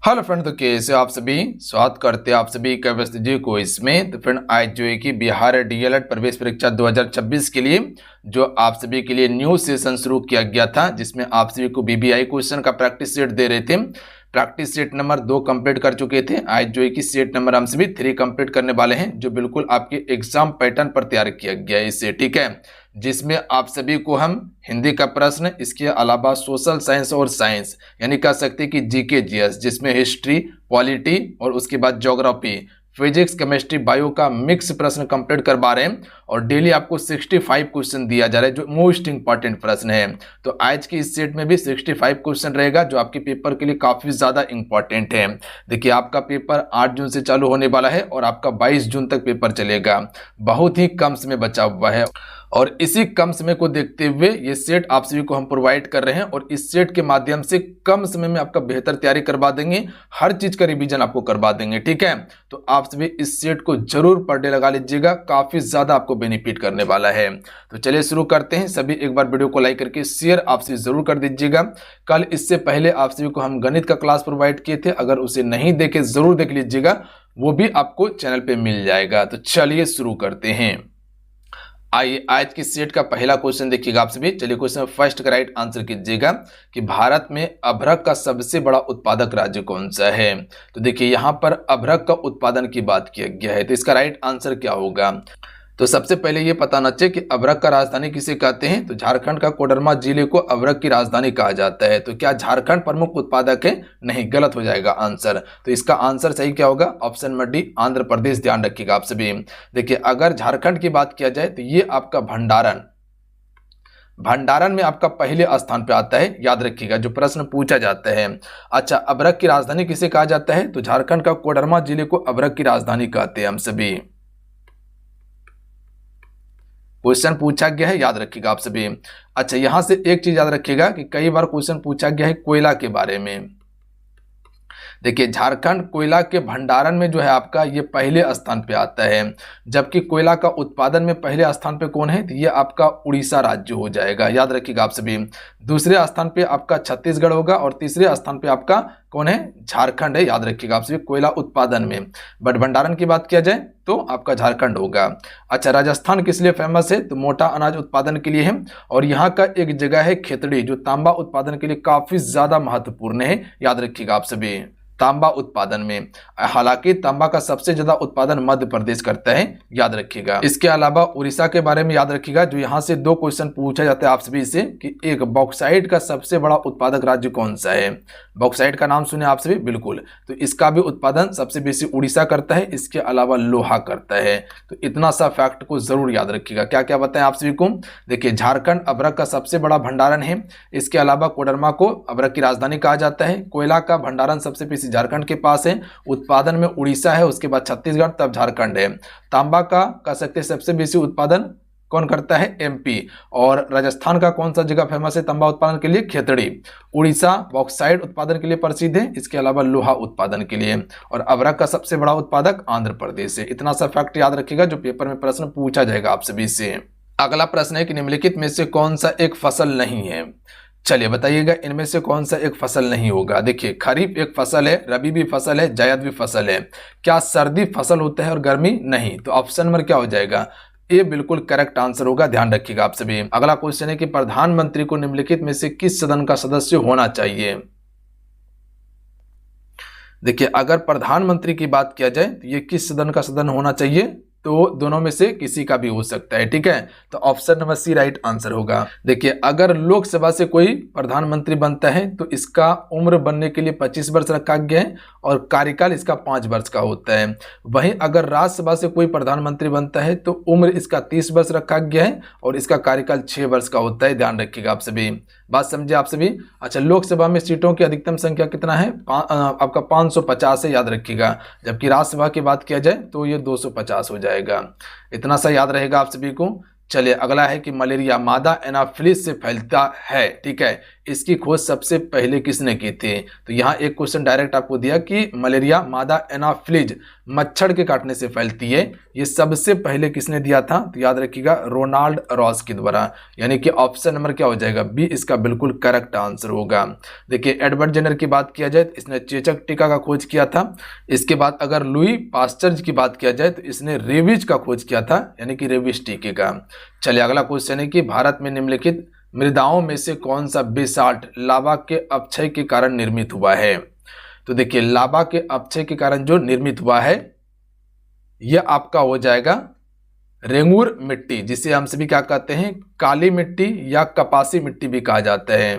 Hello friend, तो कैसे आप सभी स्वागत करते हैं आप सभी का व्यस्त जी को इसमें। तो फ्रेंड आज जो है कि बिहार डीएलएड प्रवेश परीक्षा 2026 के लिए जो आप सभी के लिए न्यू सेशन शुरू किया गया था, जिसमें आप सभी को बीबीआई क्वेश्चन का प्रैक्टिस सेट दे रहे थे। प्रैक्टिस सेट नंबर 2 कंप्लीट कर चुके थे। आज जो है कि सेट नंबर हम सभी 3 कंप्लीट करने वाले हैं, जो बिल्कुल आपके एग्जाम पैटर्न पर तैयार किया गया है इससे, ठीक है। जिसमें आप सभी को हम हिंदी का प्रश्न, इसके अलावा सोशल साइंस और साइंस यानी कह सकते हैं कि जीके जीएस, जिसमें हिस्ट्री, पॉलिटी और उसके बाद ज्योग्राफी, फिजिक्स, केमिस्ट्री, बायो का मिक्स प्रश्न कंप्लीट करवा रहे हैं। और डेली आपको 65 क्वेश्चन दिया जा रहा है, जो मोस्ट इंपॉर्टेंट प्रश्न है। तो आज की इस सेट में भी 65 क्वेश्चन रहेगा, जो आपके पेपर के लिए काफी ज्यादा इंपॉर्टेंट है। देखिए, आपका पेपर 8 जून से चालू होने वाला है और आपका 22 जून तक पेपर चलेगा। बहुत ही कम समय बचा हुआ है और इसी कम समय को देखते हुए ये सेट आप सभी को हम प्रोवाइड कर रहे हैं। और इस सेट के माध्यम से कम समय में आपका बेहतर तैयारी करवा देंगे, हर चीज का रिवीजन आपको करवा देंगे, ठीक है। तो आप सभी इस सेट को जरूर पर डे लगा लीजिएगा, काफी ज्यादा आपको बेनिफिट करने वाला है। तो चलिए शुरू करते हैं। सभी एक बार वीडियो को लाइक करके शेयर आप सभी जरूर कर दीजिएगा। कल इससे पहले आप सभी को हम गणित का क्लास प्रोवाइड किए थे, अगर उसे नहीं देखे जरूर देख लीजिएगा, वो भी आपको चैनल पे मिल जाएगा। तो चलिए शुरू करते हैं। आइए आज की सेट का पहला क्वेश्चन देखिएगा आप सभी। चलिए क्वेश्चन फर्स्ट का राइट आंसर कीजिएगा कि भारत में अभ्रक का सबसे बड़ा उत्पादक राज्य कौन सा है। तो देखिए, यहाँ पर अभ्रक का उत्पादन की बात किया गया है, तो इसका राइट आंसर क्या होगा। तो सबसे पहले ये पता होना चाहिए कि अभ्रक का राजधानी किसे कहते हैं। तो झारखंड का कोडरमा जिले को अभ्रक की राजधानी कहा जाता है। तो क्या झारखंड प्रमुख उत्पादक है? नहीं, गलत हो जाएगा आंसर। तो इसका आंसर सही क्या होगा? Option number D, Andhra Pradesh. ध्यान रखिएगा आप सभी। देखिए, अगर झारखंड की बात किया जाए तो ये आपका भंडारण में आपका पहले स्थान पे आता है, याद रखिएगा, जो प्रश्न पूछा जाता है। अच्छा, अभ्रक की राजधानी किसे कहा जाता है? तो झारखंड का कोडरमा जिले को अभ्रक की राजधानी कहते हैं हम सभी। क्वेश्चन पूछा गया है, याद रखिएगा आप सभी। अच्छा, यहां से एक चीज याद रखिएगा कि कई बार क्वेश्चन पूछा गया है कोयला के बारे में। देखिए, झारखंड कोयला के भंडारण में जो है आपका ये पहले स्थान पे आता है, जबकि कोयला का उत्पादन में पहले स्थान पे कौन है? तो ये आपका उड़ीसा राज्य हो जाएगा, याद रखिएगा आप सभी। दूसरे स्थान पे आपका छत्तीसगढ़ होगा और तीसरे स्थान पे आपका कौन है? झारखंड है, याद रखिएगा आप सभी, कोयला उत्पादन में। बट भंडारण की बात किया जाए तो आपका झारखंड होगा। अच्छा, राजस्थान किस लिए फेमस है? तो मोटा अनाज उत्पादन के लिए है। और यहाँ का एक जगह है खेतड़ी, जो तांबा उत्पादन के लिए काफी ज्यादा महत्वपूर्ण है, याद रखिएगा आप सभी, तांबा उत्पादन में। हालांकि तांबा का सबसे ज्यादा उत्पादन मध्य प्रदेश करता है, याद रखिएगा। इसके अलावा उड़ीसा के बारे में याद रखिएगा, जो यहां से 2 क्वेश्चन पूछा जाता है आप सभी से कि एक बॉक्साइट का सबसे बड़ा उत्पादक राज्य कौन सा है। बॉक्साइट का नाम सुने आप सभी? बिल्कुल। तो इसका भी उत्पादन सबसे बेसी उड़ीसा करता है, इसके अलावा लोहा करता है। तो इतना सा फैक्ट को जरूर याद रखिएगा। क्या क्या बताएं आप सभी को? देखिए, झारखंड अभ्रक का सबसे बड़ा भंडारण है, इसके अलावा कोडरमा को अभ्रक की राजधानी कहा जाता है, कोयला का भंडारण सबसे बेसी झारखंड के पास है, उत्पादन में उड़ीसा है, उसके बाद छत्तीसगढ़, तब झारखंड है। तांबा का कह सकते हैं सबसे बेसी उत्पादन कौन करता है? एमपी। और राजस्थान का कौन सा जगह फेमस है तांबा उत्पादन के लिए? खेतड़ी। उड़ीसा बॉक्साइट उत्पादन के लिए प्रसिद्ध है, इसके अलावा लोहा उत्पादन के लिए। और अभ्रक का सबसे बड़ा उत्पादक आंध्र प्रदेश है। इतना सा फैक्ट याद रखिएगा, जो पेपर में प्रश्न पूछा जाएगा आप सभी से। अगला प्रश्न है कि निम्नलिखित में से कौन सा एक फसल नहीं है। चलिए बताइएगा, इनमें से कौन सा एक फसल नहीं होगा। देखिए, खरीफ एक फसल है, रबी भी फसल है, जायद भी फसल है। क्या सर्दी फसल होता है और गर्मी नहीं? तो ऑप्शन नंबर क्या हो जाएगा? ये बिल्कुल करेक्ट आंसर होगा, ध्यान रखिएगा आप सभी। अगला क्वेश्चन है कि प्रधानमंत्री को निम्नलिखित में से किस सदन का सदस्य होना चाहिए। देखिए, अगर प्रधानमंत्री की बात किया जाए तो ये किस सदन का सदन होना चाहिए? तो दोनों में से किसी का भी हो सकता है, ठीक है। तो option number C right answer होगा। देखिए, अगर लोकसभा से कोई प्रधानमंत्री बनता है तो इसका उम्र बनने के लिए 25 वर्ष रखा गया है और कार्यकाल इसका 5 वर्ष का होता है। वहीं अगर राज्यसभा से कोई प्रधानमंत्री बनता है तो उम्र इसका 30 वर्ष रखा गया है और इसका कार्यकाल 6 वर्ष का होता है, ध्यान रखिएगा आप सभी। बात समझे आप सभी? अच्छा, लोकसभा में सीटों की अधिकतम संख्या कितना है? आपका 550 है, याद रखिएगा। जबकि राज्यसभा की बात किया जाए तो ये 250 हो जाएगा। इतना सा याद रहेगा आप सभी को। चलिए अगला है कि मलेरिया मादा एनाफिलिस से फैलता है, ठीक है, इसकी खोज सबसे पहले किसने की थी? तो यहाँ एक क्वेश्चन डायरेक्ट आपको दिया कि मलेरिया मादा एनाफिलिज मच्छर के काटने से फैलती है, ये सबसे पहले किसने दिया था? तो याद रखिएगा रोनाल्ड रॉस के द्वारा, यानी कि ऑप्शन नंबर क्या हो जाएगा? बी इसका बिल्कुल करेक्ट आंसर होगा। देखिए एडवर्ड जेनर की बात किया जाए तो इसने चेचक टीका का खोज किया था। इसके बाद अगर लुई पास्चर की बात किया जाए तो इसने रेबीज का खोज किया था, यानी कि रेबीज टीके का। चलिए अगला क्वेश्चन है कि भारत में निम्नलिखित मृदाओं में से कौन सा बेसाल्ट लावा के अपक्षय के कारण निर्मित हुआ है? तो देखिए लावा के अपक्षय के कारण जो निर्मित हुआ है यह आपका हो जाएगा रेंगूर मिट्टी, जिसे हम सभी क्या कहते हैं? काली मिट्टी या कपासी मिट्टी भी कहा जाता है।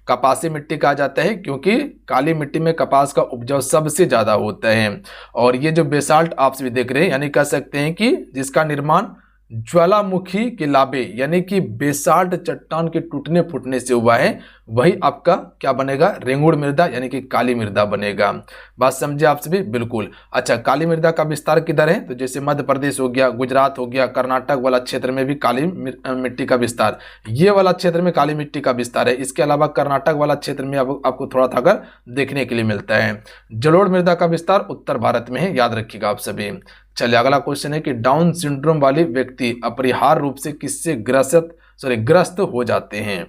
कपासी मिट्टी कहा जाता है क्योंकि काली मिट्टी में कपास का उपजाऊ सबसे ज्यादा होता है। और ये जो बेसाल्ट आप सभी देख रहे हैं, यानी कह सकते हैं कि जिसका निर्माण ज्वालामुखी के लावे यानी कि बेसाल्ट चट्टान के टूटने फूटने से हुआ है, वही आपका क्या बनेगा? रेंगुड़ मृदा यानी कि काली मृदा बनेगा। बात समझे आप सभी? बिल्कुल। अच्छा, काली मृदा का विस्तार किधर है? तो जैसे मध्य प्रदेश हो गया, गुजरात हो गया, कर्नाटक वाला क्षेत्र में भी काली मिट्टी का विस्तार, ये वाला क्षेत्र में काली मिट्टी का विस्तार है। इसके अलावा कर्नाटक वाला क्षेत्र में आपको थोड़ा था अगर देखने के लिए मिलता है। जलोढ़ मृदा का विस्तार उत्तर भारत में है, याद रखिएगा आप सभी। चलिए अगला क्वेश्चन है कि डाउन सिंड्रोम वाले व्यक्ति अपरिहार्य रूप से किससे ग्रस्त हो जाते हैं?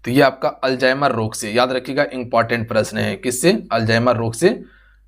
तो ये आपका अल्जाइमर रोग से, याद रखिएगा इंपॉर्टेंट प्रश्न है, किससे? अल्जाइमर रोग से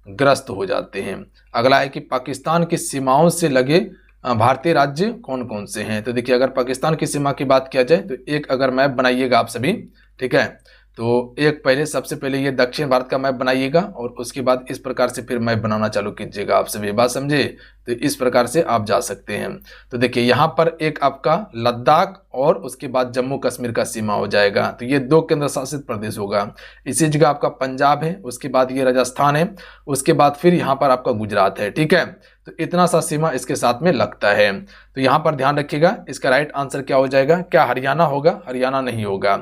ग्रस्त हो जाते हैं। अगला है कि पाकिस्तान की सीमाओं से लगे भारतीय राज्य कौन कौन से हैं? तो देखिए अगर पाकिस्तान की सीमा की बात किया जाए तो एक अगर मैप बनाइएगा आप सभी, ठीक है, तो एक पहले सबसे पहले ये दक्षिण भारत का मैप बनाइएगा और उसके बाद इस प्रकार से फिर मैप बनाना चालू कीजिएगा। आप सभी बात समझे? तो इस प्रकार से आप जा सकते हैं। तो देखिए यहाँ पर एक आपका लद्दाख और उसके बाद जम्मू कश्मीर का सीमा हो जाएगा, तो ये 2 केंद्र शासित प्रदेश होगा। इसी जगह आपका पंजाब है, उसके बाद ये राजस्थान है, उसके बाद फिर यहाँ पर आपका गुजरात है, ठीक है। तो इतना सा सीमा इसके साथ में लगता है। तो यहाँ पर ध्यान रखिएगा, इसका राइट आंसर क्या हो जाएगा? क्या हरियाणा होगा? हरियाणा नहीं होगा।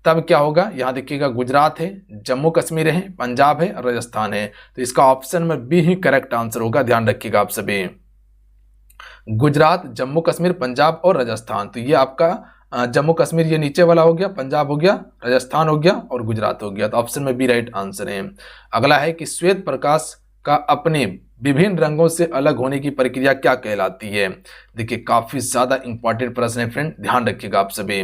तब क्या होगा? यहाँ देखिएगा गुजरात है, जम्मू कश्मीर है, पंजाब है, राजस्थान है। तो इसका ऑप्शन में बी ही करेक्ट आंसर होगा, ध्यान रखिएगा आप सभी। गुजरात, जम्मू कश्मीर, पंजाब और राजस्थान। तो ये आपका जम्मू कश्मीर ये नीचे वाला हो गया, पंजाब हो गया, राजस्थान हो गया और गुजरात हो गया। तो ऑप्शन में बी राइट आंसर है। अगला है कि श्वेत प्रकाश का अपने विभिन्न रंगों से अलग होने की प्रक्रिया क्या कहलाती है? देखिए काफी ज्यादा इंपॉर्टेंट प्रश्न है फ्रेंड, ध्यान रखिएगा आप सभी।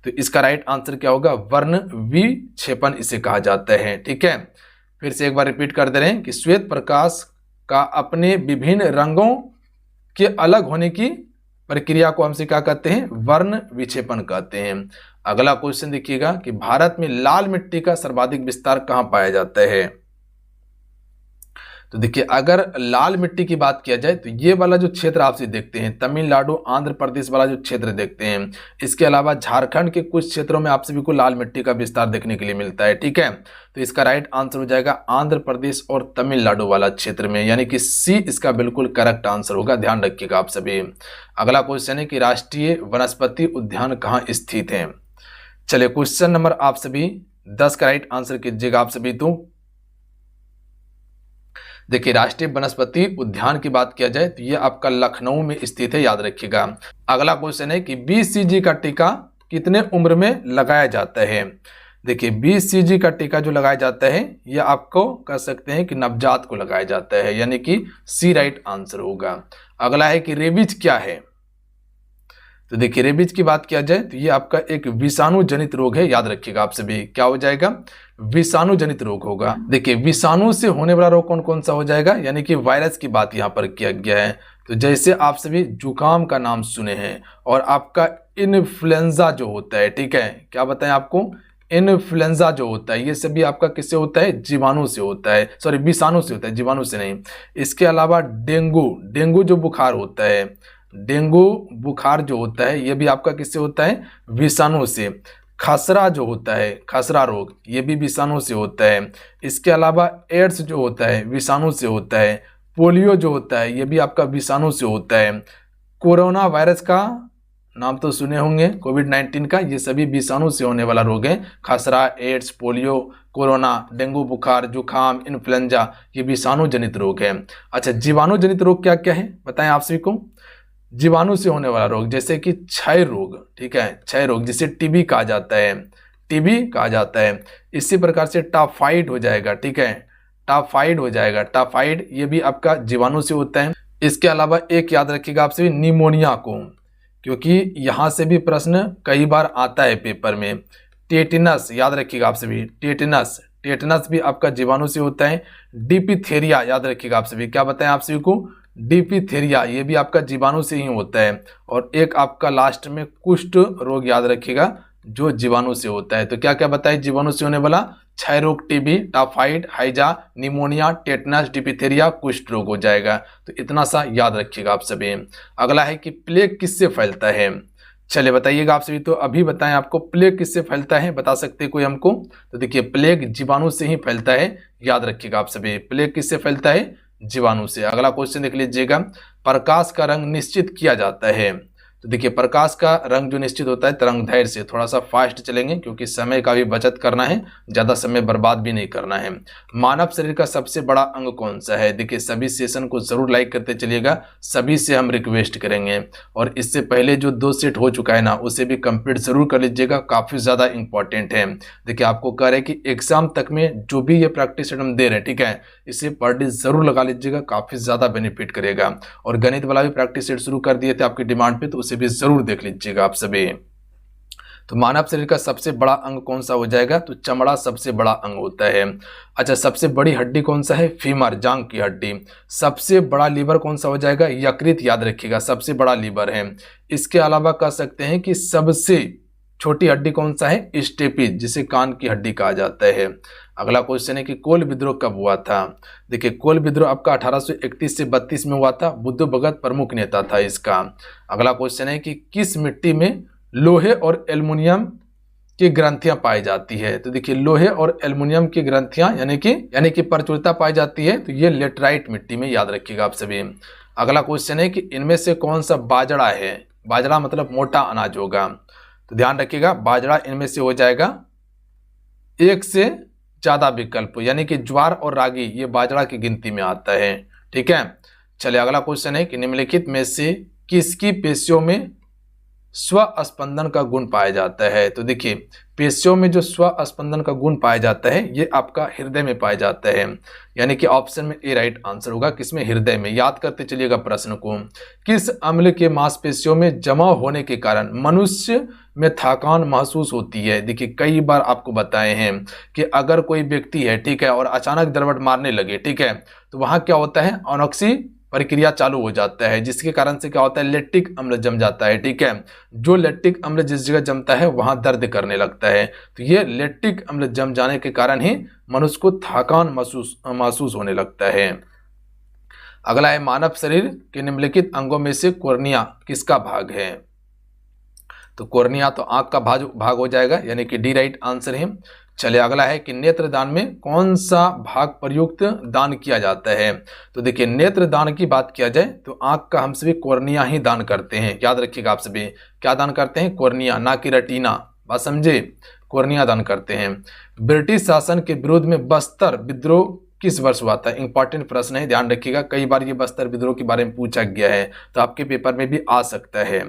तो इसका राइट आंसर क्या होगा? वर्ण विक्षेपण इसे कहा जाता है, ठीक है। फिर से एक बार रिपीट कर दे रहे हैं कि श्वेत प्रकाश का अपने विभिन्न रंगों के अलग होने की प्रक्रिया को हमसे क्या कहते हैं? वर्ण विक्षेपण कहते हैं। अगला क्वेश्चन देखिएगा कि भारत में लाल मिट्टी का सर्वाधिक विस्तार कहां पाया जाता है? तो देखिए अगर लाल मिट्टी की बात किया जाए तो ये वाला जो क्षेत्र आपसे देखते हैं, तमिलनाडु आंध्र प्रदेश वाला जो क्षेत्र देखते हैं, इसके अलावा झारखंड के कुछ क्षेत्रों में आप सभी को लाल मिट्टी का विस्तार देखने के लिए मिलता है, ठीक है। तो इसका राइट आंसर हो जाएगा आंध्र प्रदेश और तमिलनाडु वाला क्षेत्र में, यानी कि सी इसका बिल्कुल करेक्ट आंसर होगा, ध्यान रखिएगा आप सभी। अगला क्वेश्चन है कि राष्ट्रीय वनस्पति उद्यान कहाँ स्थित है? चलिए क्वेश्चन नंबर आप सभी 10 का राइट आंसर कीजिएगा आप सभी। तो देखिए राष्ट्रीय वनस्पति उद्यान की बात किया जाए तो यह आपका लखनऊ में स्थित है, याद रखिएगा। अगला क्वेश्चन है कि BCG का टीका कितने उम्र में लगाया जाता है? देखिए BCG का टीका जो लगाया जाता है यह आपको कह सकते हैं कि नवजात को लगाया जाता है, यानी कि सी राइट आंसर होगा। अगला है कि रेबीज क्या है? तो देखिए रेबीज की बात किया जाए तो ये आपका एक विषाणु जनित रोग है, याद रखिएगा आप सभी। क्या हो जाएगा? विषाणु जनित रोग होगा। देखिए विषाणु से होने वाला रोग कौन कौन सा हो जाएगा, यानी कि वायरस की बात यहाँ पर किया गया है। तो जैसे आप सभी जुकाम का नाम सुने हैं और आपका इन्फ्लुएंजा जो होता है, ठीक है, क्या बताएं आपको? इन्फ्लुएंजा जो होता है ये सभी आपका किससे होता है? जीवाणु से होता है, सॉरी विषाणु से होता है, जीवाणु से नहीं। इसके अलावा डेंगू जो बुखार होता है, डेंगू बुखार जो होता है ये भी आपका किससे होता है? विषाणु से। खसरा जो होता है, खसरा रोग, ये भी विषाणु से होता है। इसके अलावा एड्स जो होता है विषाणु से होता है। पोलियो जो होता है ये भी आपका विषाणु से होता है। कोरोना वायरस का नाम तो सुने होंगे, कोविड-19 का, ये सभी विषाणु से होने वाला रोग है। खसरा, एड्स, पोलियो, कोरोना, डेंगू बुखार, जुकाम, इन्फ्लुएंजा, ये विषाणु जनित रोग है। अच्छा जीवाणु जनित रोग क्या क्या है बताएं आप सभी को? जीवाणु से होने वाला रोग जैसे कि क्षय रोग, ठीक है, क्षय रोग जिसे टीबी कहा जाता है, टीबी कहा जाता है। इसी प्रकार से टाइफाइड हो जाएगा, ठीक है, टाइफाइड हो जाएगा, टाइफाइड ये भी आपका जीवाणु से होता है। इसके अलावा एक याद रखिएगा आपसे निमोनिया को, क्योंकि यहां से भी प्रश्न कई बार आता है पेपर में। टेटनस याद रखिएगा आपसे भी, टेटनस, टेटनस भी आपका जीवाणु से होता है। डिप्थीरिया याद रखिएगा आपसे भी, क्या बताएं आपसे को, डिप्थीरिया ये भी आपका जीवाणु से ही होता है। और एक आपका लास्ट में कुष्ठ रोग याद रखिएगा जो जीवाणु से होता है। तो क्या क्या बताए जीवाणु से होने वाला, क्षय रोग, टीबी, टाइफाइड, हैजा, निमोनिया, टेटनस, डिप्थीरिया, कुष्ठ रोग हो जाएगा। तो इतना सा याद रखिएगा आप सभी। अगला है कि प्लेग किससे फैलता है, चलिए बताइएगा आप सभी। तो अभी बताएं आपको प्लेग किससे फैलता है, बता सकते कोई हमको? तो देखिए प्लेग जीवाणु से ही फैलता है, याद रखिएगा आप सभी। प्लेग किससे फैलता है, जीवाणु से। अगला क्वेश्चन देख लीजिएगा, प्रकाश का रंग निश्चित किया जाता है। तो देखिए प्रकाश का रंग जो निश्चित होता है तरंगदैर्घ्य से। थोड़ा सा फास्ट चलेंगे क्योंकि समय का भी बचत करना है, ज्यादा समय बर्बाद भी नहीं करना है। मानव शरीर का सबसे बड़ा अंग कौन सा है? देखिए सभी सेशन को जरूर लाइक करते चलिएगा, सभी से हम रिक्वेस्ट करेंगे। और इससे पहले जो 2 सेट हो चुका है ना उसे भी कंप्लीट जरूर कर लीजिएगा, काफी ज्यादा इंपॉर्टेंट है। देखिए आपको कह रहे हैं कि एग्जाम तक में जो भी ये प्रैक्टिस सेट हम दे रहे हैं, ठीक है, इसे पर डे जरूर लगा लीजिएगा, काफी ज्यादा बेनिफिट करेगा। और गणित वाला भी प्रैक्टिस सेट शुरू कर दिए थे आपकी डिमांड पे, तो उसे भी जरूर देख लीजिएगा आप सभी। तो मानव शरीर का सबसे बड़ा अंग कौन सा हो जाएगा? तो चमड़ा सबसे बड़ा अंग होता है। अच्छा, सबसे बड़ी हड्डी कौन सा है? फीमर, जांघ की हड्डी। सबसे बड़ा लीवर कौन सा हो जाएगा? यकृत, याद रखिएगा सबसे बड़ा लीवर है। इसके अलावा कह सकते हैं कि सबसे छोटी हड्डी कौन सा है? स्टेपिज, जिसे कान की हड्डी कहा जाता है। अगला क्वेश्चन है कि कोल विद्रोह कब हुआ था? देखिए कोल विद्रोह आपका 1831 से 32 में हुआ था। बुद्ध भगत प्रमुख नेता था इसका। अगला क्वेश्चन है कि किस मिट्टी में लोहे और एल्युमिनियम की ग्रंथियां पाई जाती है? तो देखिए लोहे और एल्युमिनियम की ग्रंथियां यानी कि प्रचुरता पाई जाती है, तो ये लेटराइट मिट्टी में, याद रखिएगा आप सभी। अगला क्वेश्चन है कि इनमें से कौन सा बाजरा है? बाजरा मतलब मोटा अनाज होगा, तो ध्यान रखिएगा बाजरा इनमें से हो जाएगा। एक से ज्यादा विकल्प यानी कि ज्वार और रागी ये बाजरा की गिनती में आता है, ठीक है। चलिए अगला क्वेश्चन है कि निम्नलिखित में से किसकी पेशियों में स्वस्पंदन का गुण पाया जाता है? तो देखिए पेशियों में जो स्वस्पंदन का गुण पाया जाता है ये आपका हृदय में पाया जाता है, यानी कि ऑप्शन में ए राइट आंसर होगा। किसमें? हृदय में। याद करते चलिएगा प्रश्न को। किस अम्ल के मांसपेशियों में जमा होने के कारण मनुष्य में थकान महसूस होती है? देखिए कई बार आपको बताए हैं कि अगर कोई व्यक्ति है, ठीक है, और अचानक दरवट मारने लगे, ठीक है, तो वहां क्या होता है? अनोक्सी प्रक्रिया चालू हो जाता है, जिसके कारण से क्या होता है? लैक्टिक अम्ल जम जाता है, ठीक है। जो लैक्टिक अम्ल जिस जगह जमता है वहां दर्द करने लगता है, तो ये लैक्टिक अम्ल जम जाने के कारण ही मनुष्य को थकान महसूस होने लगता है। अगला है मानव शरीर के निम्नलिखित अंगों में से कॉर्निया किसका भाग है? तो कॉर्निया तो आंख का भाग हो जाएगा, यानी कि डी राइट आंसर है। चलिए अगला है कि नेत्र दान में कौन सा भाग प्रयुक्त दान किया जाता है? तो देखिए नेत्र दान की बात किया जाए तो आंख का हम सभी कॉर्निया ही दान करते हैं, याद रखिएगा आप सभी। क्या दान करते हैं? कॉर्निया, ना कि रेटिना, बात समझे, कॉर्निया दान करते हैं। ब्रिटिश शासन के विरोध में बस्तर विद्रोह किस वर्ष हुआ था? इंपॉर्टेंट प्रश्न है, ध्यान रखिएगा। कई बार ये बस्तर विद्रोह के बारे में पूछा गया है, तो आपके पेपर में भी आ सकता है,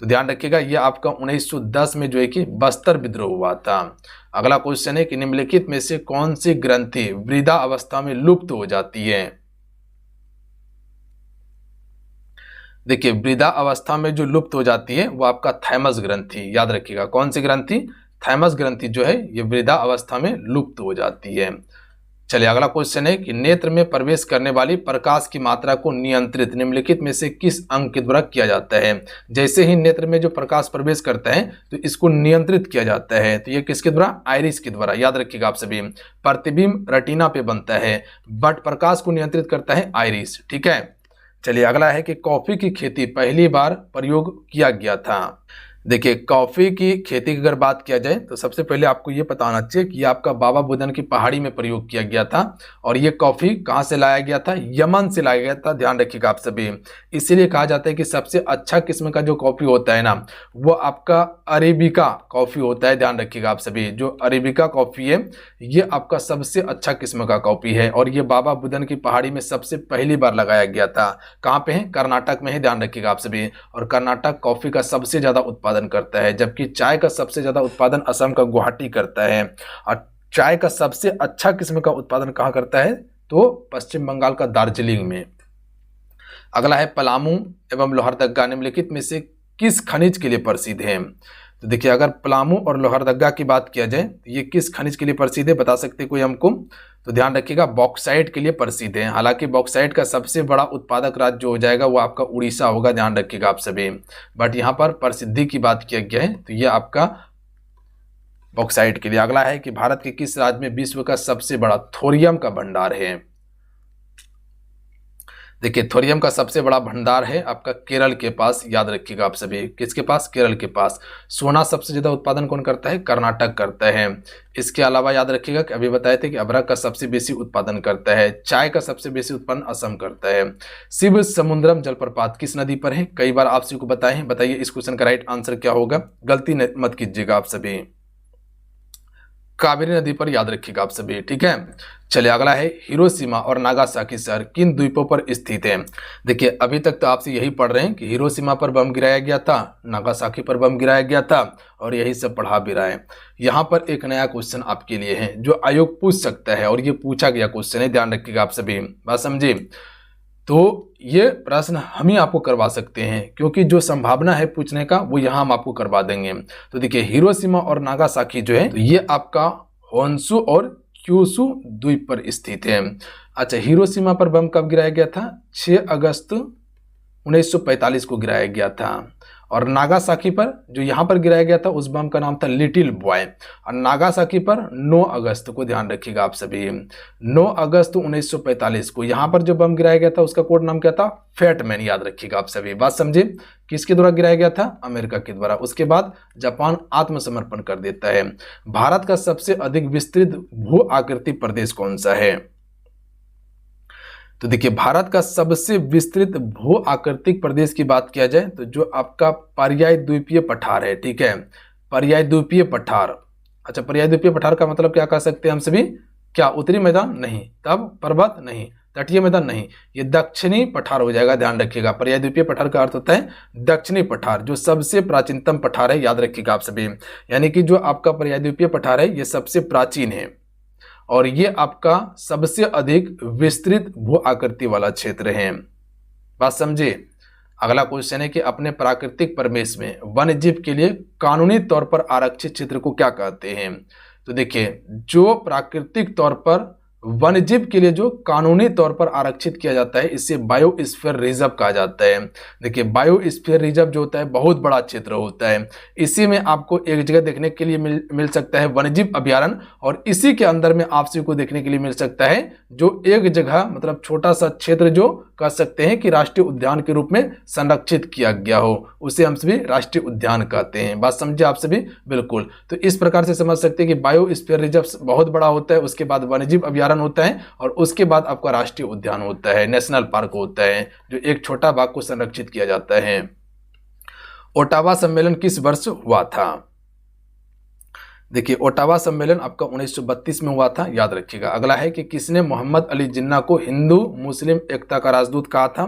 तो ध्यान रखिएगा। ये आपका 1910 में जो है कि बस्तर विद्रोह हुआ था। अगला क्वेश्चन है कि निम्नलिखित में से कौन सी ग्रंथि वृद्धा अवस्था में लुप्त हो जाती है? देखिए वृद्धा अवस्था में जो लुप्त हो जाती है वो आपका थाइमस ग्रंथि, याद रखिएगा। कौन सी ग्रंथि? थाइमस ग्रंथि जो है ये वृद्धा अवस्था में लुप्त हो जाती है। चलिए अगला क्वेश्चन है कि नेत्र में प्रवेश करने वाली प्रकाश की मात्रा को नियंत्रित निम्नलिखित में से किस अंग के द्वारा किया जाता है? जैसे ही नेत्र में जो प्रकाश प्रवेश करता है तो इसको नियंत्रित किया जाता है, तो ये किसके द्वारा? आइरिस के द्वारा, याद रखिएगा आप सभी। प्रतिबिंब रेटिना पे बनता है, बट प्रकाश को नियंत्रित करता है आइरिस, ठीक है। चलिए अगला है कि कॉफी की खेती पहली बार प्रयोग किया गया था। देखिए, कॉफ़ी की खेती की अगर बात किया जाए तो सबसे पहले आपको ये पता होना चाहिए कि ये आपका बाबा बुदन की पहाड़ी में प्रयोग किया गया था और ये कॉफ़ी कहाँ से लाया गया था? यमन से लाया गया था, ध्यान रखिएगा आप सभी। इसीलिए कहा जाता है कि सबसे अच्छा किस्म का जो कॉफ़ी होता है ना, वो आपका अरेबिका कॉफ़ी होता है, ध्यान रखिएगा आप सभी। जो अरेबिका कॉफ़ी है ये आपका सबसे अच्छा किस्म का कॉफ़ी है और ये बाबा बुदन की पहाड़ी में सबसे पहली बार लगाया गया था। कहाँ पे है? कर्नाटक में है, ध्यान रखिएगा आप सभी। और कर्नाटक कॉफ़ी का सबसे ज़्यादा उत्पादन करता है, जबकि चाय का सबसे ज़्यादा उत्पादन असम का गुवाहाटी करता है। और चाय का सबसे अच्छा किस्म का उत्पादन कहाँ करता है? तो पश्चिम बंगाल का दार्जिलिंग में। अगला है पलामू एवं लोहरदग्गा निम्नलिखित में से किस खनिज के लिए प्रसिद्ध है? तो देखिए, अगर पलामू और लोहरदग्गा की बात किया जाए तो ये किस खनिज के लिए प्रसिद्ध है, बता सकते हैं कोई हमको? तो ध्यान रखिएगा, बॉक्साइट के लिए प्रसिद्ध है। हालांकि बॉक्साइट का सबसे बड़ा उत्पादक राज्य जो हो जाएगा वो आपका उड़ीसा होगा, ध्यान रखिएगा आप सभी। बट यहाँ पर प्रसिद्धि की बात किया गया है तो ये आपका बॉक्साइट के लिए। अगला है कि भारत के किस राज्य में विश्व का सबसे बड़ा थोरियम का भंडार है? देखिए, थोरियम का सबसे बड़ा भंडार है आपका केरल के पास, याद रखिएगा आप सभी। किसके पास? केरल के पास। सोना सबसे ज्यादा उत्पादन कौन करता है? कर्नाटक करता है। इसके अलावा याद रखिएगा कि अभी बताए थे कि अदरक का सबसे बेसी उत्पादन करता है। चाय का सबसे बेसी उत्पादन असम करता है। शिव समुद्रम जलप्रपात किस नदी पर है? कई बार आप सभी को बताए हैं, बताइए इस क्वेश्चन का राइट आंसर क्या होगा? गलती मत कीजिएगा आप सभी, कावेरी नदी पर, याद रखिएगा आप सभी, ठीक है। चलिए, अगला है हिरोशिमा और नागासाकी शहर किन द्वीपों पर स्थित है? देखिए, अभी तक तो आपसे यही पढ़ रहे हैं कि हिरोशिमा पर बम गिराया गया था, नागासाकी पर बम गिराया गया था और यही सब पढ़ा भी रहा है। यहाँ पर एक नया क्वेश्चन आपके लिए है जो आयोग पूछ सकता है और ये पूछा गया क्वेश्चन है, ध्यान रखिएगा आप सभी, बात समझे। तो ये प्रश्न हम ही आपको करवा सकते हैं क्योंकि जो संभावना है पूछने का वो यहाँ हम आपको करवा देंगे। तो देखिए, हिरोशिमा और नागासाकी जो है तो ये आपका होन्शु और क्यूशु द्वीप पर स्थित है। अच्छा, हिरोशिमा पर बम कब गिराया गया था? 6 अगस्त 1945 को गिराया गया था। और नागासाकी पर जो यहाँ पर गिराया गया था उस बम का नाम था लिटिल बॉय। और नागासाकी पर 9 अगस्त को, ध्यान रखिएगा आप सभी, 9 अगस्त 1945 को यहाँ पर जो बम गिराया गया था उसका कोड नाम क्या था? फैटमैन, याद रखिएगा आप सभी, बात समझे। किसके द्वारा गिराया गया था? अमेरिका के द्वारा। उसके बाद जापान आत्मसमर्पण कर देता है। भारत का सबसे अधिक विस्तृत भू आकृति प्रदेश कौन सा है? तो देखिए, भारत का सबसे विस्तृत भू आकृतिक प्रदेश की बात किया जाए तो जो आपका पर्याय द्वीपीय पठार है, ठीक है, पर्याय द्वीपीय पठार। अच्छा, पर्याय द्वीपीय पठार का मतलब क्या कह सकते हैं हम सभी? क्या उत्तरी मैदान? नहीं। तब पर्वत? नहीं। तटीय मैदान? नहीं। ये दक्षिणी पठार हो जाएगा, ध्यान रखिएगा। पर्याय द्वीपीय पठार का अर्थ होता है दक्षिणी पठार, जो सबसे प्राचीनतम पठार है, याद रखिएगा आप सभी। यानी कि जो आपका पर्याय द्वीपीय पठार है ये सबसे प्राचीन है और ये आपका सबसे अधिक विस्तृत भू आकृति वाला क्षेत्र है, बात समझे। अगला क्वेश्चन है कि अपने प्राकृतिक परिवेश में वन्य जीव के लिए कानूनी तौर पर आरक्षित क्षेत्र को क्या कहते हैं? तो देखिए, जो प्राकृतिक तौर पर वन्यजीव के लिए जो कानूनी तौर पर आरक्षित किया जाता है इसे बायोस्फीयर रिजर्व कहा जाता है। देखिए, बायोस्फीयर रिजर्व जो होता है बहुत बड़ा क्षेत्र होता है। इसी में आपको एक जगह देखने के लिए मिल सकता है वन्यजीव अभ्यारण्य और इसी के अंदर में आप सभी को देखने के लिए मिल सकता है जो एक जगह मतलब छोटा सा क्षेत्र जो कह सकते हैं कि राष्ट्रीय उद्यान के रूप में संरक्षित किया गया हो, उसे हम सभी राष्ट्रीय उद्यान कहते हैं। बात समझे आप सभी? बिल्कुल। तो इस प्रकार से समझ सकते हैं कि बायोस्फीयर रिजर्व बहुत बड़ा होता है, उसके बाद वन्यजीव अभ्यारण्य होता है और उसके बाद आपका राष्ट्रीय उद्यान होता है, नेशनल पार्क होता है, जो एक छोटा भाग को संरक्षित किया जाता है। ओटावा सम्मेलन किस वर्ष हुआ था? देखिए, ओटावा सम्मेलन आपका 1932 में हुआ था, याद रखिएगा। अगला है कि किसने मोहम्मद अली जिन्ना को हिंदू मुस्लिम एकता का राजदूत कहा था?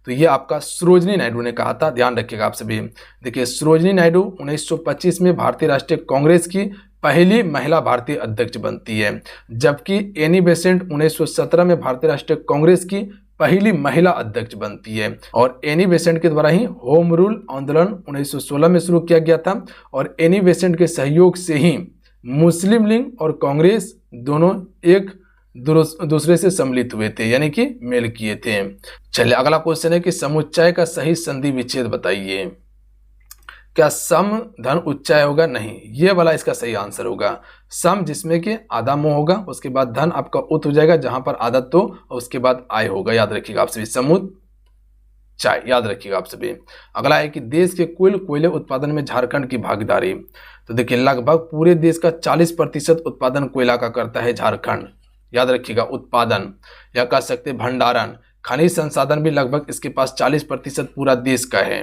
तो ये आपका सरोजिनी नायडू ने कहा था, ध्यान रखिएगा आप सभी। देखिए, सरोजिनी नायडू 1925 में भारतीय राष्ट्रीय कांग्रेस की पहली महिला भारतीय अध्यक्ष बनती है, जबकि एनी बेसेंट 1917 में भारतीय राष्ट्रीय कांग्रेस की पहली महिला अध्यक्ष बनती है। और एनी बेसेंट के द्वारा ही होम रूल आंदोलन 1916 में शुरू किया गया था और एनी बेसेंट के सहयोग से ही मुस्लिम लीग और कांग्रेस दोनों एक दूसरे से सम्मिलित हुए थे, यानी कि मेल किए थे। चलिए, अगला क्वेश्चन है कि समुच्चय का सही संधि विच्छेद बताइए। क्या सम धन उच्चाय होगा? नहीं, ये वाला इसका सही आंसर होगा। सम जिसमें कि आधा मोह होगा, उसके बाद धन आपका उत हो जाएगा जहां पर आधा तो, और उसके बाद आय होगा, याद रखिएगा आप सभी। समुद चाय, याद रखिएगा आप सभी। अगला है कि देश के कुल कोयले उत्पादन में झारखंड की भागीदारी। तो देखिए लगभग पूरे देश का 40% उत्पादन कोयला का करता है झारखंड, याद रखिएगा। उत्पादन या कह सकते भंडारण, खनिज संसाधन भी लगभग इसके पास 40% पूरा देश का है,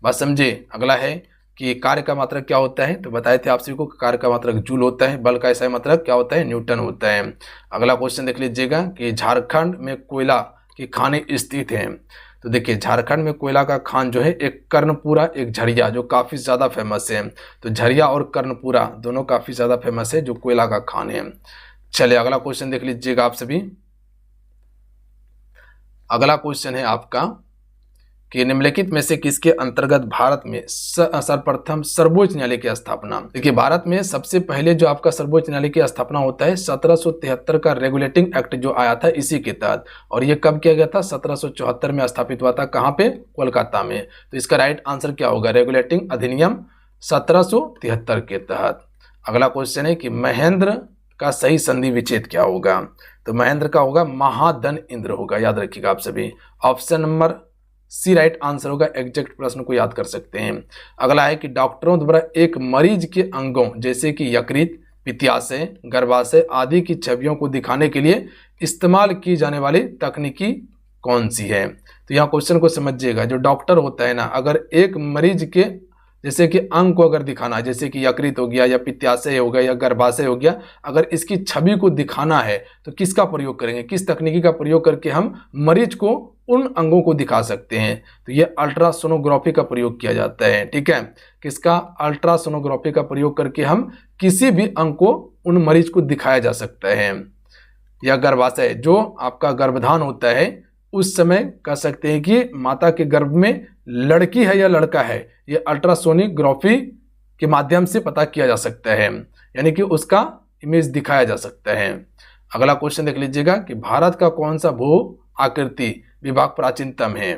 बात समझे। अगला है कि कार्य का मात्रक क्या होता है, तो बताए थे आप सभी को कार्य का मात्रक जूल होता है, बल का ऐसा मात्रक क्या होता है, न्यूटन होता है। अगला क्वेश्चन देख लीजिएगा कि झारखंड में कोयला की खानें स्थित हैं। तो देखिए झारखंड में कोयला का खान जो है एक कर्णपुरा एक झरिया जो काफ़ी ज़्यादा फेमस है। तो झरिया और कर्णपुरा दोनों काफ़ी ज़्यादा फेमस है जो कोयला का खान है। चलिए अगला क्वेश्चन देख लीजिएगा आप सभी। अगला क्वेश्चन है आपका कि निम्नलिखित में से किसके अंतर्गत भारत में सर्वप्रथम सर्वोच्च न्यायालय की स्थापना। देखिए भारत में सबसे पहले जो आपका सर्वोच्च न्यायालय की स्थापना होता है 1773 का रेगुलेटिंग एक्ट जो आया था इसी के तहत, और ये कब किया गया था, 1774 में स्थापित हुआ था। कहाँ पे, कोलकाता में। तो इसका राइट आंसर क्या होगा, रेगुलेटिंग अधिनियम 1773 के तहत। अगला क्वेश्चन है कि महेंद्र का सही संधि विच्छेद क्या होगा। तो महेंद्र का होगा महाधन इंद्र होगा, याद रखिएगा आप सभी। Option number C right answer होगा, एग्जैक्ट प्रश्न को याद कर सकते हैं। अगला है कि डॉक्टरों द्वारा एक मरीज के अंगों जैसे कि यकृत, पित्ताशय, गर्भाशय आदि की छवियों को दिखाने के लिए इस्तेमाल की जाने वाली तकनीकी कौन सी है। तो यहाँ क्वेश्चन को समझिएगा, जो डॉक्टर होता है ना, अगर एक मरीज के जैसे कि अंग को अगर दिखाना है, जैसे कि यकृत हो गया या पित्ताशय हो गया या गर्भाशय हो गया, अगर इसकी छवि को दिखाना है तो किसका प्रयोग करेंगे, किस तकनीकी का प्रयोग करके हम मरीज को उन अंगों को दिखा सकते हैं। तो ये अल्ट्रासोनोग्राफी का प्रयोग किया जाता है, ठीक है। किसका, अल्ट्रासोनोग्राफी का प्रयोग करके हम किसी भी अंग को उन मरीज को दिखाया जा सकता है। या गर्भाशय, जो आपका गर्भधान होता है उस समय कह सकते हैं कि माता के गर्भ में लड़की है या लड़का है, ये अल्ट्रासोनोग्राफी के माध्यम से पता किया जा सकता है, यानी कि उसका इमेज दिखाया जा सकता है। अगला क्वेश्चन देख लीजिएगा कि भारत का कौन सा भू आकृति विभाग प्राचीनतम है।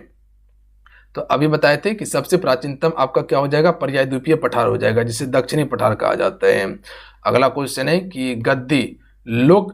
तो अभी बताए थे कि सबसे प्राचीनतम आपका क्या हो जाएगा, पर्याय द्वीपीय पठार हो जाएगा, जिसे दक्षिणी पठार कहा जाता है। अगला क्वेश्चन है कि गद्दी लोक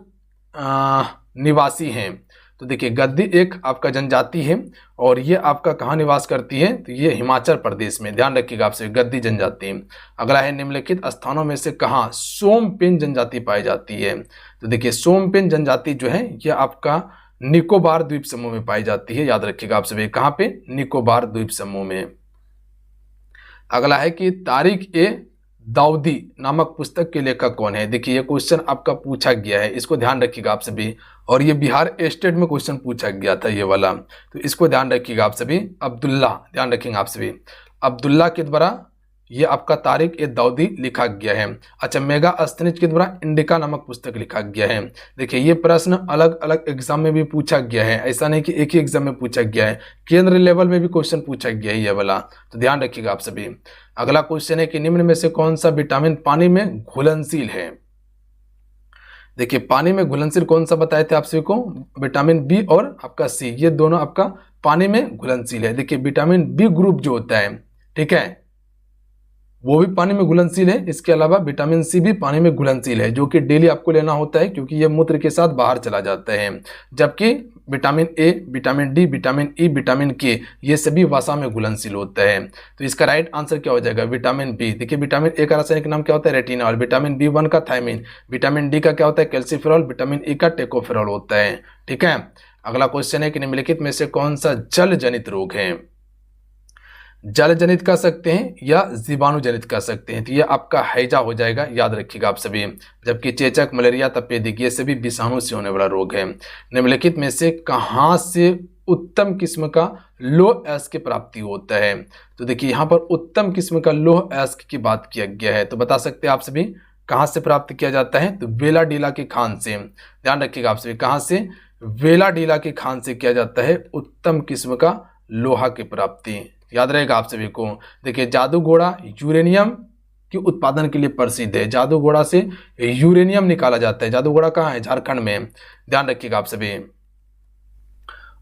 निवासी हैं। तो देखिए गद्दी एक आपका जनजाति है और ये आपका कहाँ निवास करती है, तो ये हिमाचल प्रदेश में, ध्यान रखिएगा आपसे, गद्दी जनजाति। अगला है निम्नलिखित स्थानों में से कहाँ सोमपेन जनजाति पाई जाती है। तो देखिए सोमपेन जनजाति जो है ये आपका निकोबार द्वीप समूह में पाई जाती है, याद रखिएगा आप सभी, कहाँ पे, निकोबार द्वीप समूह में। अगला है कि तारिक ए दाऊदी नामक पुस्तक के लेखक कौन है। देखिए ये क्वेश्चन आपका पूछा गया है, इसको ध्यान रखिएगा आप सभी, और ये बिहार स्टेट में क्वेश्चन पूछा गया था ये वाला, तो इसको ध्यान रखिएगा आप सभी। अब्दुल्ला, ध्यान रखेंगे आप सभी, अब्दुल्ला के द्वारा ये आपका तारिक ए दाऊदी लिखा गया है। अच्छा, मेगास्थनीज के द्वारा इंडिका नामक पुस्तक लिखा गया है। देखिए ये प्रश्न अलग अलग एग्जाम में भी पूछा गया है, ऐसा नहीं कि एक ही एग्जाम में पूछा गया है, केंद्र लेवल में भी क्वेश्चन पूछा गया है ये वाला, तो ध्यान रखिएगा आप सभी। अगला क्वेश्चन है कि निम्न में से कौन सा विटामिन पानी में घुलनशील है। देखिए पानी में घुलनशील कौन सा बताए थे आप सभी को, विटामिन बी और आपका सी, ये दोनों आपका पानी में घुलनशील है। देखिए विटामिन बी ग्रुप जो होता है, ठीक है, वो भी पानी में घुलनशील है। इसके अलावा विटामिन सी भी पानी में घुलनशील है, जो कि डेली आपको लेना होता है क्योंकि ये मूत्र के साथ बाहर चला जाता है। जबकि vitamin A, vitamin D, vitamin E, vitamin के, ये सभी वसा में घुलनशील होता है। तो इसका राइट आंसर क्या हो जाएगा, विटामिन बी। देखिए विटामिन ए का रासायनिक नाम क्या होता है, रेटिनॉल। विटामिन बी1 का थायमिन। विटामिन डी का क्या होता है, कैल्सिफेरॉल। विटामिन ई का टेकोफेरॉल होता है, ठीक है। अगला क्वेश्चन है कि निम्नलिखित में से कौन सा जल जनित रोग है। जल जनित कह सकते हैं या जीवाणु जनित कह सकते हैं, तो ये आपका हैजा हो जाएगा, याद रखिएगा आप सभी। जबकि चेचक, मलेरिया, तपेदिक, ये सभी विषाणु से होने वाला रोग है। निम्नलिखित में से कहाँ से उत्तम किस्म का लोह अयस्क की प्राप्ति होता है। तो देखिए यहाँ पर उत्तम किस्म का लोह अयस्क की बात किया गया है, तो बता सकते हैं आप सभी कहाँ से प्राप्त किया जाता है, तो वेलाडीला की खान से। ध्यान रखिएगा आप सभी, कहाँ से, वेलाडीला की खान से किया जाता है उत्तम किस्म का लोहा की प्राप्ति, याद रहेगा आप सभी को। देखिए जादूगोड़ा यूरेनियम के उत्पादन के लिए प्रसिद्ध है। जादूगोड़ा से यूरेनियम निकाला जाता है। जादूगोड़ा कहाँ है, झारखंड में, ध्यान रखिएगा आप सभी।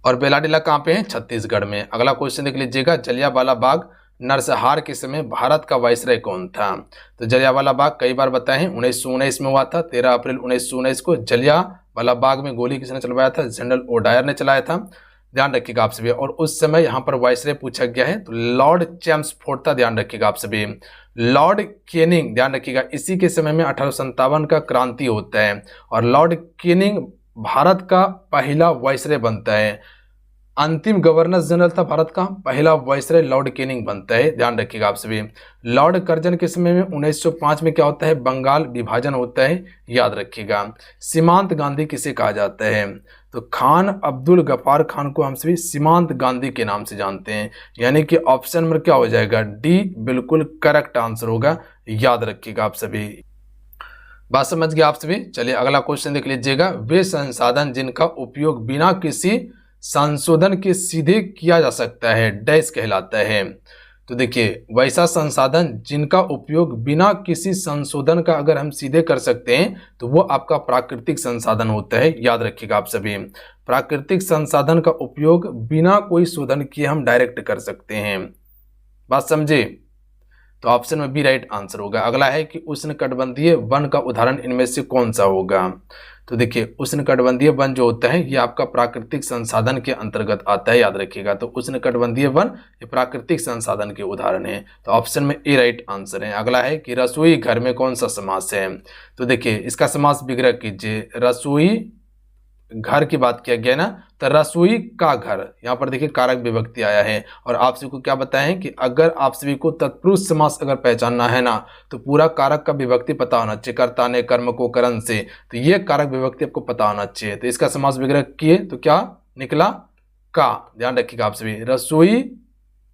और बेलाडीला कहाँ पे है, छत्तीसगढ़ में। अगला क्वेश्चन देख लीजिएगा, जलियांवाला बाग नरसंहार के समय भारत का वायसराय कौन था। तो जलियांवाला बाग कई बार बताए हैं, 1919 में हुआ था। 13 अप्रैल 1919 को जलियांवाला बाग में गोली किसने चलवाया था, जनरल ओडायर ने चलाया था। ध्यान रखिएगा आप सभी। और उस समय यहाँ पर वाइसरॉय पूछा गया है तो लॉर्ड चैम्सफोर्ड था, ध्यान रखिएगा आप सभी। लॉर्ड कैनिंग, ध्यान रखिएगा, इसी के समय में 1857 का क्रांति होता है और लॉर्ड कैनिंग भारत का पहला वाइसरॉय बनता है। अंतिम गवर्नर जनरल था भारत का, पहला वाइसरॉय लॉर्ड कैनिंग बनता है, ध्यान रखिएगा आप सभी। लॉर्ड कर्जन के समय में 1905 में क्या होता है, बंगाल विभाजन होता है, याद रखिएगा। सीमांत गांधी किसे कहा जाता है, तो खान अब्दुल गफ्फार खान को हम सभी सीमांत गांधी के नाम से जानते हैं, यानी कि ऑप्शन नंबर क्या हो जाएगा, डी बिल्कुल करेक्ट आंसर होगा, याद रखिएगा आप सभी। बात समझ गए आप सभी। चलिए अगला क्वेश्चन देख लीजिएगा। वे संसाधन जिनका उपयोग बिना किसी संशोधन के सीधे किया जा सकता है डैश कहलाता है। तो देखिए, वैसा संसाधन जिनका उपयोग बिना किसी संशोधन का अगर हम सीधे कर सकते हैं तो वो आपका प्राकृतिक संसाधन होता है, याद रखिएगा आप सभी। प्राकृतिक संसाधन का उपयोग बिना कोई शोधन किए हम डायरेक्ट कर सकते हैं, बात समझे। तो ऑप्शन में बी राइट आंसर होगा। अगला है कि उष्णकटिबंधीय वन का उदाहरण इनमें से कौन सा होगा। तो देखिए, उष्णकटिबंधीय वन जो होता है ये आपका प्राकृतिक संसाधन के अंतर्गत आता है, याद रखिएगा। तो उष्णकटिबंधीय वन ये प्राकृतिक संसाधन के उदाहरण है, तो ऑप्शन में ए राइट आंसर है। अगला है कि रसोई घर में कौन सा समास है। तो देखिए, इसका समास विग्रह कीजिए। रसोई घर की बात किया गया ना, तो रसोई का घर, यहाँ पर देखिए कारक विभक्ति आया है। और आप सभी को क्या बताएं कि अगर आप सभी को तत्पुरुष समास अगर पहचानना है ना तो पूरा कारक का विभक्ति पता होना चाहिए, कर्ता ने कर्म को करण से, तो ये कारक विभक्ति आपको पता होना चाहिए। तो इसका समास विग्रह किए तो क्या निकला, का, ध्यान रखिएगा आप सभी। रसोई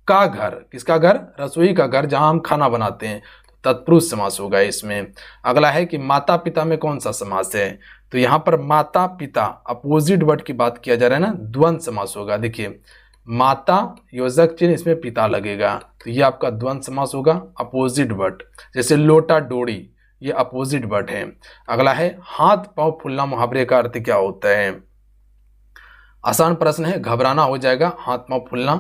का घर, किसका घर, रसोई का घर जहां हम खाना बनाते हैं, तत्पुरुष समास होगा इसमें। अगला है कि माता पिता में कौन सा समास है। तो यहाँ पर माता पिता अपोजिट वर्ड की बात किया जा रहा है ना, द्वंद्व समास होगा। देखिए, माता योजक चिन्ह, इसमें पिता लगेगा, तो ये आपका द्वंद्व समास होगा, अपोजिट वर्ड। जैसे लोटा डोरी, ये अपोजिट वर्ड है। अगला है हाथ पांव फूलना, मुहावरे का अर्थ क्या होता है। आसान प्रश्न है, घबराना हो जाएगा, हाथ पांव फूलना।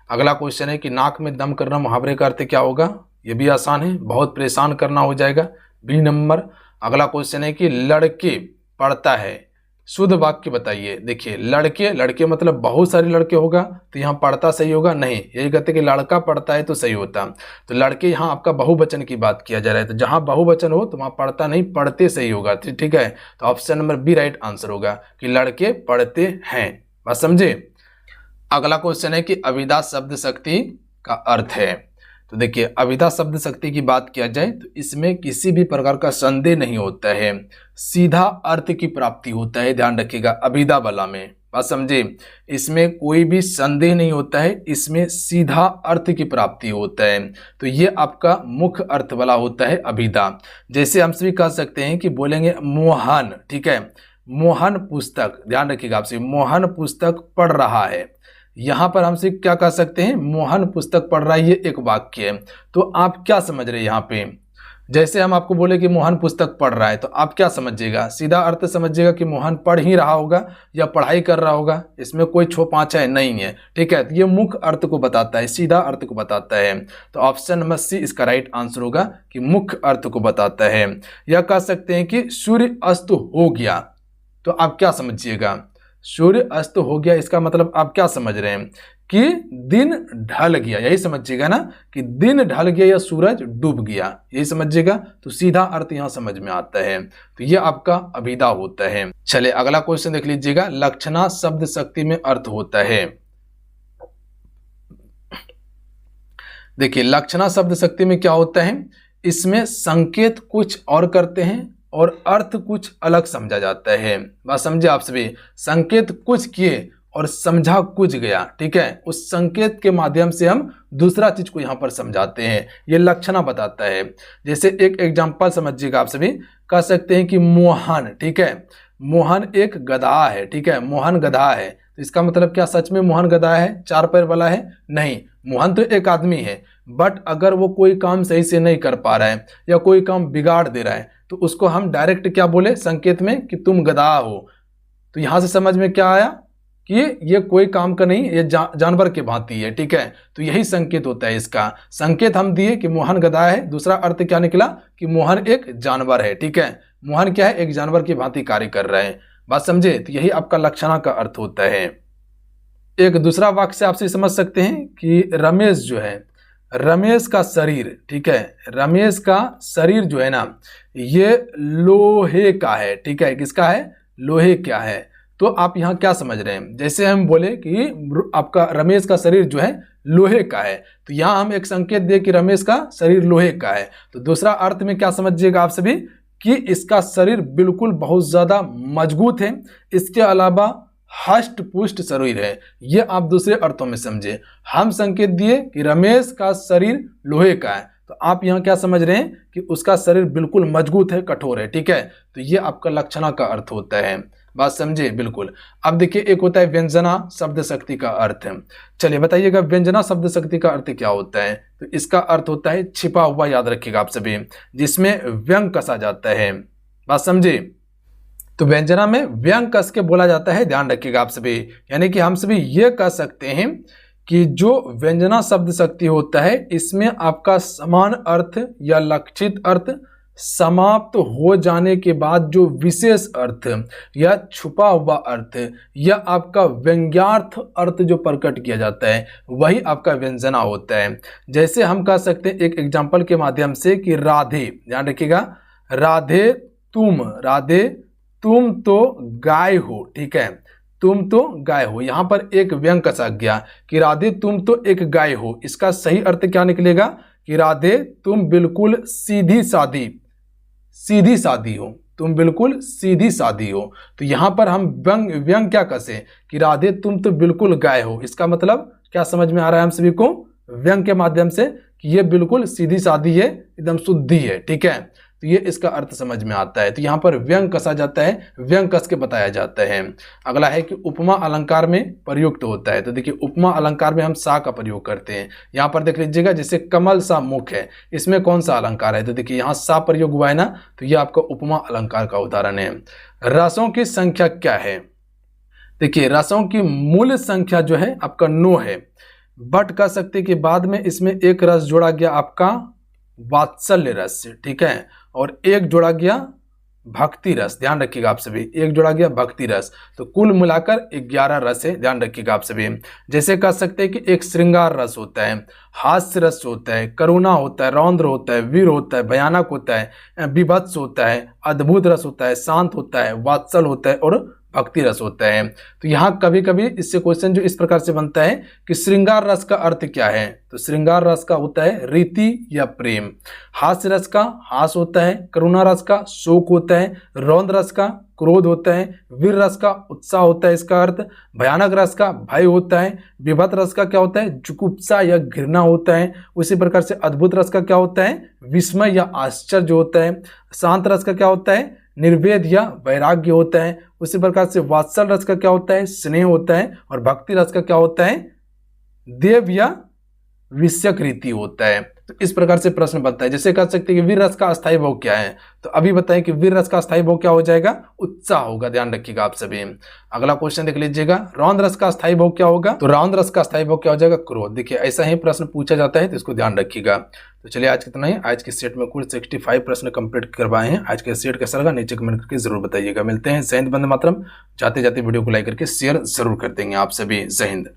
अगला क्वेश्चन है कि नाक में दम करना, मुहावरे का अर्थ क्या होगा, ये भी आसान है, बहुत परेशान करना हो जाएगा, बी नंबर। अगला क्वेश्चन है कि लड़के पढ़ता है, शुद्ध वाक्य बताइए। देखिए, लड़के, लड़के मतलब बहुत सारे लड़के होगा, तो यहाँ पढ़ता सही होगा नहीं, यही कहते कि लड़का पढ़ता है तो सही होता। तो लड़के यहाँ आपका बहुवचन की बात किया जा रहा है, तो जहां बहुवचन हो तो वहां पढ़ता नहीं, पढ़ते सही होगा, ठीक है। तो option number B right answer होगा कि लड़के पढ़ते हैं, बात समझे। अगला क्वेश्चन है कि अभिधा शब्द शक्ति का अर्थ है। तो देखिए, अभिधा शब्द शक्ति की बात किया जाए तो इसमें किसी भी प्रकार का संदेह नहीं होता है, सीधा अर्थ की प्राप्ति होता है, ध्यान रखिएगा। अभिधा वाला में, बात समझे, इसमें कोई भी संदेह नहीं होता है, इसमें सीधा अर्थ की प्राप्ति होता है। तो ये आपका मुख्य अर्थ वाला होता है अभिधा। जैसे हम सभी कह सकते हैं कि बोलेंगे मोहन, ठीक है, मोहन पुस्तक, ध्यान रखिएगा आपसे, मोहन पुस्तक पढ़ रहा है। यहां पर हमसे क्या कह सकते हैं, मोहन पुस्तक पढ़ रहा है, ये एक वाक्य है। तो आप क्या समझ रहे हैं यहाँ पे, जैसे हम आपको बोले कि मोहन पुस्तक पढ़ रहा है तो आप क्या समझिएगा, सीधा अर्थ समझिएगा कि मोहन पढ़ ही रहा होगा या पढ़ाई कर रहा होगा, इसमें कोई छो-पाँचा नहीं है, ठीक है। तो ये मुख्य अर्थ को बताता है, सीधा अर्थ को बताता है। तो ऑप्शन नंबर सी इसका राइट आंसर होगा कि मुख्य अर्थ को बताता है। या कह सकते हैं कि सूर्य अस्त हो गया, तो आप क्या समझिएगा, सूर्य अस्त हो गया, इसका मतलब आप क्या समझ रहे हैं कि दिन ढल गया, यही समझिएगा ना कि दिन ढल गया या सूरज डूब गया, यही समझिएगा। तो सीधा अर्थ यहां समझ में आता है, तो ये आपका अभिधा होता है। चलिए अगला क्वेश्चन देख लीजिएगा। लक्षणा शब्द शक्ति में अर्थ होता है। देखिए, लक्षणा शब्द शक्ति में क्या होता है, इसमें संकेत कुछ और करते हैं और अर्थ कुछ अलग समझा जाता है, बात समझे आप सभी। संकेत कुछ किए और समझा कुछ गया, ठीक है, उस संकेत के माध्यम से हम दूसरा चीज को यहाँ पर समझाते हैं, ये लक्षणा बताता है। जैसे एक एग्जांपल समझिएगा आप सभी, कह सकते हैं कि मोहन, ठीक है, मोहन एक गधा है, ठीक है, मोहन गधा है, तो इसका मतलब क्या सच में मोहन गधा है, चार पैर वाला है, नहीं, मोहन तो एक आदमी है, बट अगर वो कोई काम सही से नहीं कर पा रहा है या कोई काम बिगाड़ दे रहा है तो उसको हम डायरेक्ट क्या बोले संकेत में कि तुम गधा हो। तो यहां से समझ में क्या आया कि ये कोई काम का नहीं, ये जानवर के भांति है, ठीक है। तो यही संकेत होता है इसका। संकेत हम दिए कि मोहन गधा है, दूसरा अर्थ क्या निकला कि मोहन एक जानवर है, ठीक है, मोहन क्या है, एक जानवर की भांति कार्य कर रहा है, बात समझे। तो यही आपका लक्षणा का अर्थ होता है। एक दूसरा वाक्य से आपसे समझ सकते हैं कि रमेश जो है, रमेश का शरीर, ठीक है, रमेश का शरीर जो है ना ये लोहे का है, ठीक है, किसका है, लोहे का है। तो आप यहाँ क्या समझ रहे हैं, जैसे हम बोले कि आपका रमेश का शरीर जो है लोहे का है, तो यहाँ हम एक संकेत दे कि रमेश का शरीर लोहे का है, तो दूसरा अर्थ में क्या समझिएगा आप सभी कि इसका शरीर बिल्कुल बहुत ज्यादा मजबूत है, इसके अलावा हष्ट पुष्ट शरीर है। ये आप दूसरे अर्थों में समझे। हम संकेत दिए कि रमेश का शरीर लोहे का है, तो आप यहाँ क्या समझ रहे हैं कि उसका शरीर बिल्कुल मजबूत है, कठोर है, ठीक है, तो ये आपका लक्षणा का अर्थ होता है। बात समझे बिल्कुल। अब देखिए एक होता है व्यंजना शब्द शक्ति का अर्थ है। चलिए बताइएगा व्यंजना शब्द शक्ति का अर्थ क्या होता है। तो इसका अर्थ होता है छिपा हुआ, याद रखिएगा आप सभी, जिसमें व्यंग कसा जाता है। बात समझे। तो व्यंजना में व्यंग कस के बोला जाता है, ध्यान रखिएगा आप सभी। यानी कि हम सभी ये कह सकते हैं कि जो व्यंजना शब्द शक्ति होता है इसमें आपका समान अर्थ या लक्षित अर्थ समाप्त हो जाने के बाद जो विशेष अर्थ या छुपा हुआ अर्थ या आपका व्यंग्यार्थ अर्थ जो प्रकट किया जाता है वही आपका व्यंजना होता है। जैसे हम कह सकते हैं एक एग्जाम्पल के माध्यम से कि राधे, ध्यान रखिएगा, राधे तुम तो गाय हो, ठीक है, तुम तो गाय हो। यहां पर एक व्यंग कसा गया कि राधे तुम तो एक गाय हो। इसका सही अर्थ क्या निकलेगा कि राधे तुम बिल्कुल सीधी सादी हो, तुम बिल्कुल सीधी सादी हो। तो यहां पर हम व्यंग क्या कसे कि राधे तुम तो बिल्कुल गाय हो। इसका मतलब क्या समझ में आ रहा है हम सभी को व्यंग के माध्यम से कि ये बिल्कुल सीधी सादी है, एकदम शुद्धि है, ठीक है, तो ये इसका अर्थ समझ में आता है। तो यहाँ पर व्यंग कसा जाता है, व्यंग कस के बताया जाता है। अगला है कि उपमा अलंकार में प्रयुक्त होता है। तो देखिए उपमा अलंकार में हम सा का प्रयोग करते हैं। यहाँ पर देख लीजिएगा जैसे कमल सा मुख है, इसमें कौन सा अलंकार है, तो देखिए यहाँ सा प्रयोग हुआ है ना, तो ये आपका उपमा अलंकार का उदाहरण है। रसों की संख्या क्या है, देखिए रसों की मूल संख्या जो है आपका 9 है, बट कह सकते कि बाद में इसमें एक रस जोड़ा गया आपका वात्सल्य रस, ठीक है, और एक जोड़ा गया भक्ति रस, ध्यान रखिएगा आप सभी, एक जोड़ा गया भक्ति रस, तो कुल मिलाकर 11 रस है, ध्यान रखिएगा आप सभी। जैसे कह सकते हैं कि एक श्रृंगार रस होता है, हास्य रस होता है, करुणा होता है, रौद्र होता है, वीर होता है, भयानक होता है, विभत्स होता है, अद्भुत रस होता है, शांत होता है, वात्सल होता है और भक्ति रस होता है। तो यहाँ कभी कभी इससे क्वेश्चन जो इस प्रकार से बनता है कि श्रृंगार रस का अर्थ क्या है, तो श्रृंगार रस का होता है रीति या प्रेम, हास्य रस का हास होता है, करुणा रस का शोक होता है, रौद्र रस का क्रोध होता है, वीर रस का उत्साह होता है इसका अर्थ, भयानक रस का भय होता है, विभत्स रस का क्या होता है जुगुप्सा या घृणा होता है, उसी प्रकार से अद्भुत रस का क्या होता है विस्मय या आश्चर्य होता है, शांत रस का क्या होता है निर्वेद या वैराग्य होता है, उसी प्रकार से वात्सल रस का क्या होता है स्नेह होता है, और भक्ति रस का क्या होता है देव या विषयक रीति होता है। तो इस प्रकार से प्रश्न बनता है। जैसे कह सकते हैं कि वीर रस का अस्थायी भोग क्या है, तो अभी बताएं कि वीर रस का अस्थायी भोग क्या हो जाएगा उत्साह होगा, ध्यान रखिएगा आप सभी। अगला क्वेश्चन देख लीजिएगा, रौद्र रस का अस्थायी भोग क्या होगा, तो रौद्र रस का अस्थायी भोग क्या हो जाएगा क्रोध। देखिए ऐसा ही प्रश्न पूछा जाता है, तो इसको ध्यान रखिएगा। तो चलिए आज कितना ही, आज के सेट में कुल 65 प्रश्न कंप्लीट करवाए हैं। आज के सेट कैसा लगा नीचे कमेंट करके जरूर बताइएगा। मिलते हैं जय हिंद वंदे मातरम। जाते जाते वीडियो को लाइक करके शेयर जरूर कर देंगे आप सभी। जय हिंद।